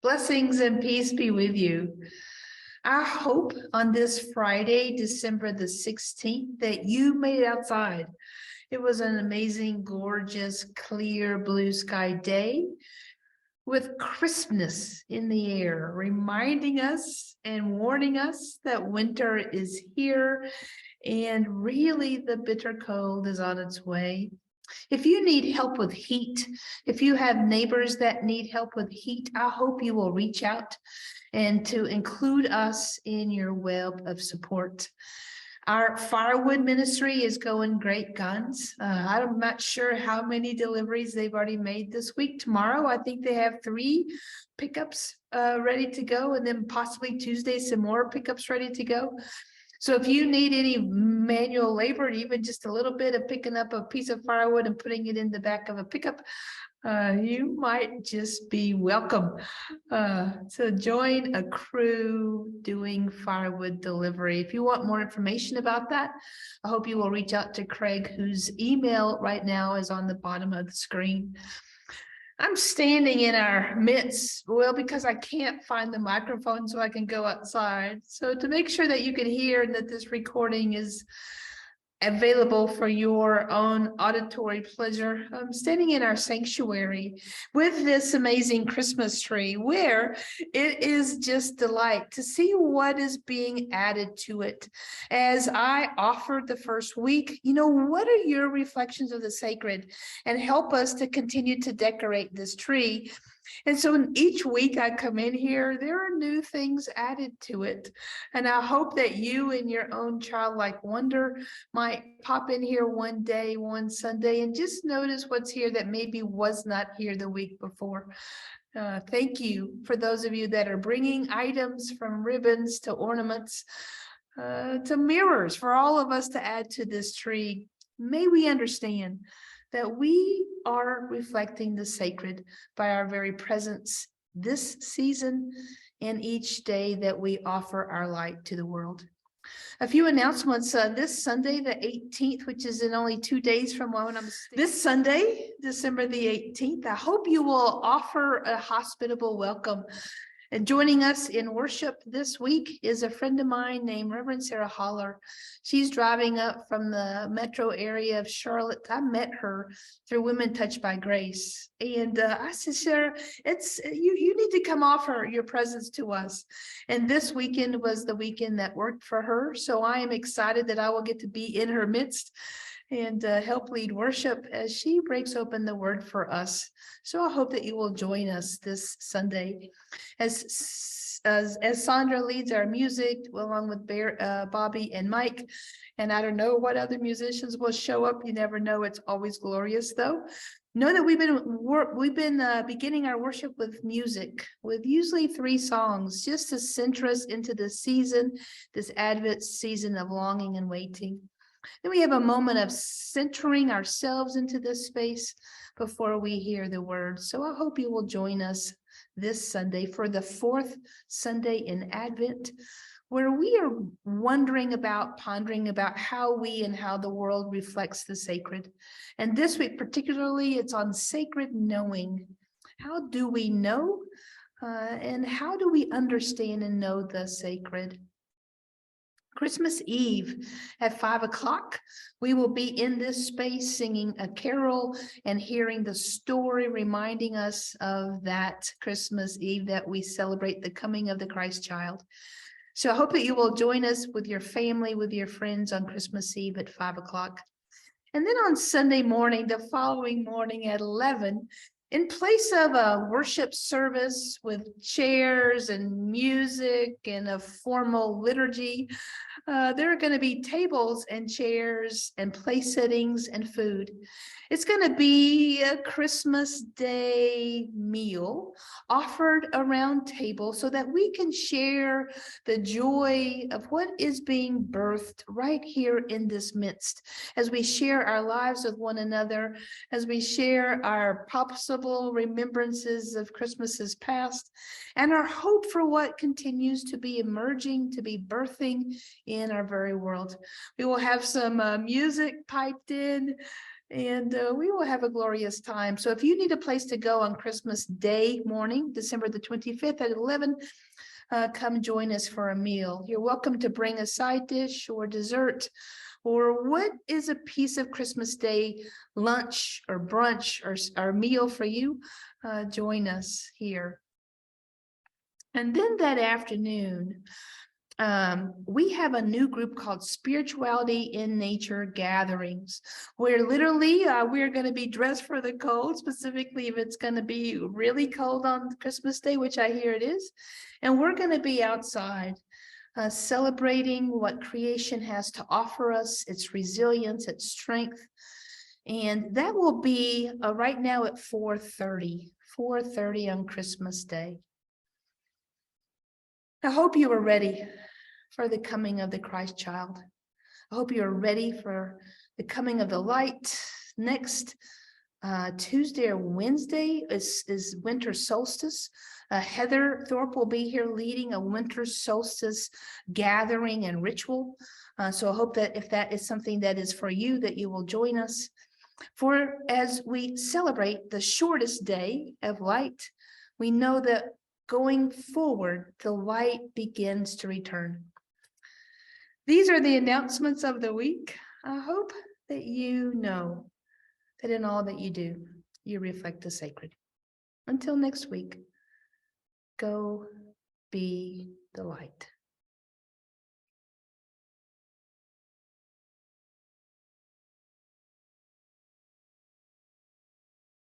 Blessings and peace be with you. I hope on this Friday, December the 16th, that you made it outside. It was an amazing, gorgeous, clear blue sky day with crispness in the air, reminding us and warning us that winter is here and really the bitter cold is on its way. If you need help with heat, if you have neighbors that need help with heat, I hope you will reach out and to include us in your web of support. Our firewood ministry is going great guns. I'm not sure how many deliveries they've already made this week. Tomorrow, I think they have 3 pickups ready to go, and then possibly Tuesday, some more pickups ready to go. So if you need any manual labor, even just a little bit of picking up a piece of firewood and putting it in the back of a pickup, you might just be welcome to join a crew doing firewood delivery. If you want more information about that, I hope you will reach out to Craig, whose email right now is on the bottom of the screen. I'm standing in our midst, well, because I can't find the microphone so I can go outside. So to make sure that you can hear that this recording is available for your own auditory pleasure, I'm standing in our sanctuary with this amazing Christmas tree where it is just delight to see what is being added to it. As I offered the first week, what are your reflections of the sacred, and help us to continue to decorate this tree. And so each week I come in here, there are new things added to it. And I hope that you in your own childlike wonder might pop in here one day, one Sunday, and just notice what's here that maybe was not here the week before. Thank you for those of you that are bringing items from ribbons to ornaments to mirrors for all of us to add to this tree. May we understand that we are reflecting the sacred by our very presence this season and each day that we offer our light to the world. A few announcements. This Sunday, the 18th, which is in only 2 days from when this Sunday, December the 18th, I hope you will offer a hospitable welcome. And joining us in worship this week is a friend of mine named Reverend Sarah Holler. She's driving up from the metro area of Charlotte. I met her through Women Touched by Grace. And I said, Sarah, you need to come offer your presence to us. And this weekend was the weekend that worked for her. So I am excited that I will get to be in her midst and help lead worship as she breaks open the word for us. So I hope that you will join us this Sunday. As Sandra leads our music along with Bobby and Mike, and I don't know what other musicians will show up. You never know. It's always glorious, though. Know that we've been beginning our worship with music, with usually 3 songs, just to center us into the season, this Advent season of longing and waiting. Then we have a moment of centering ourselves into this space before we hear the word. So I hope you will join us this Sunday for the 4th Sunday in Advent, where we are pondering about how we and how the world reflects the sacred. And this week particularly, it's on sacred knowing. How do we know? And how do we understand and know the sacred? Christmas Eve at 5 o'clock, we will be in this space singing a carol and hearing the story reminding us of that Christmas Eve that we celebrate the coming of the Christ child. So I hope that you will join us with your family, with your friends on Christmas Eve at 5 o'clock. And then on Sunday morning, the following morning at 11, in place of a worship service with chairs and music and a formal liturgy, there are going to be tables and chairs and place settings and food. It's going to be a Christmas Day meal offered around table so that we can share the joy of what is being birthed right here in this midst, as we share our lives with one another, as we share our possible remembrances of Christmases past, and our hope for what continues to be emerging, to be birthing in our very world. We will have some music piped in, And we will have a glorious time. So if you need a place to go on Christmas Day morning, December the 25th at 11, come join us for a meal. You're welcome to bring a side dish or dessert, or what is a piece of Christmas Day lunch or brunch or meal for you. Join us here. And then that afternoon, we have a new group called Spirituality in Nature Gatherings, where literally we're going to be dressed for the cold, specifically if it's going to be really cold on Christmas Day, which I hear it is. And we're going to be outside celebrating what creation has to offer us, its resilience, its strength. And that will be right now at 4:30 on Christmas Day. I hope you are ready for the coming of the Christ child. I hope you are ready for the coming of the light. Next Tuesday or Wednesday is winter solstice. Heather Thorpe will be here leading a winter solstice gathering and ritual. So I hope that if that is something that is for you, that you will join us. For as we celebrate the shortest day of light, we know that going forward, the light begins to return. These are the announcements of the week. I hope that you know that in all that you do, you reflect the sacred. Until next week, go be the light.